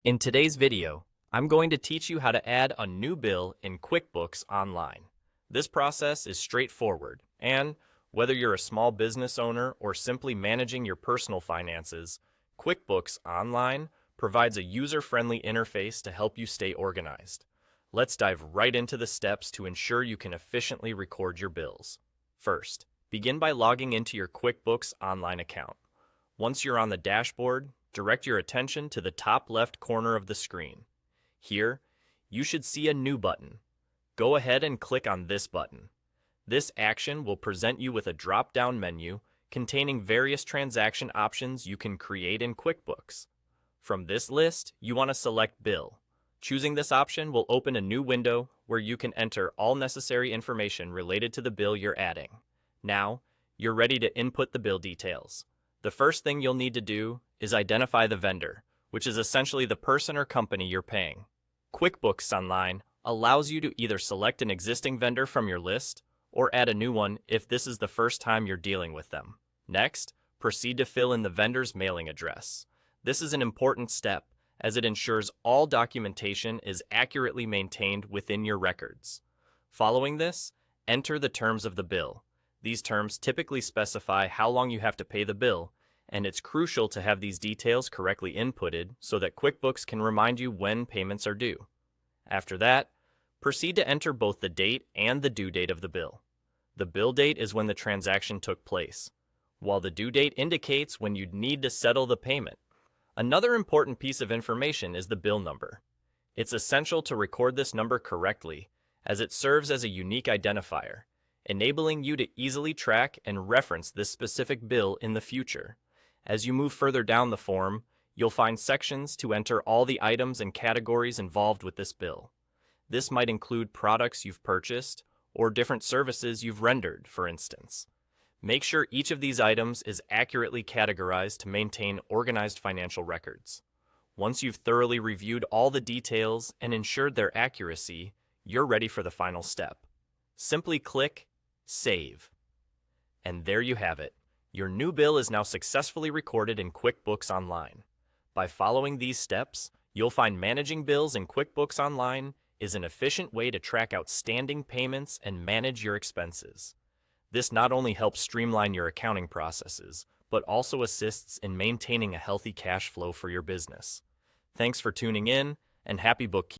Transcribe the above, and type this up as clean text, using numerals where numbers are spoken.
In today's video, I'm going to teach you how to add a new bill in QuickBooks Online. This process is straightforward, and whether you're a small business owner or simply managing your personal finances, QuickBooks Online provides a user-friendly interface to help you stay organized. Let's dive right into the steps to ensure you can efficiently record your bills. First, begin by logging into your QuickBooks Online account. Once you're on the dashboard, direct your attention to the top left corner of the screen. Here, you should see a New button. Go ahead and click on this button. This action will present you with a drop-down menu containing various transaction options you can create in QuickBooks. From this list, you want to select Bill. Choosing this option will open a new window where you can enter all necessary information related to the bill you're adding. Now, you're ready to input the bill details. The first thing you'll need to do is identify the vendor, which is essentially the person or company you're paying. QuickBooks Online allows you to either select an existing vendor from your list or add a new one if this is the first time you're dealing with them. Next, proceed to fill in the vendor's mailing address. This is an important step as it ensures all documentation is accurately maintained within your records. Following this, enter the terms of the bill. These terms typically specify how long you have to pay the bill, and it's crucial to have these details correctly inputted so that QuickBooks can remind you when payments are due. After that, proceed to enter both the date and the due date of the bill. The bill date is when the transaction took place, while the due date indicates when you'd need to settle the payment. Another important piece of information is the bill number. It's essential to record this number correctly, as it serves as a unique identifier, enabling you to easily track and reference this specific bill in the future. As you move further down the form, you'll find sections to enter all the items and categories involved with this bill. This might include products you've purchased or different services you've rendered, for instance. Make sure each of these items is accurately categorized to maintain organized financial records. Once you've thoroughly reviewed all the details and ensured their accuracy, you're ready for the final step. Simply click Save. And there you have it. Your new bill is now successfully recorded in QuickBooks Online. By following these steps, you'll find managing bills in QuickBooks Online is an efficient way to track outstanding payments and manage your expenses. This not only helps streamline your accounting processes, but also assists in maintaining a healthy cash flow for your business. Thanks for tuning in, and happy bookkeeping.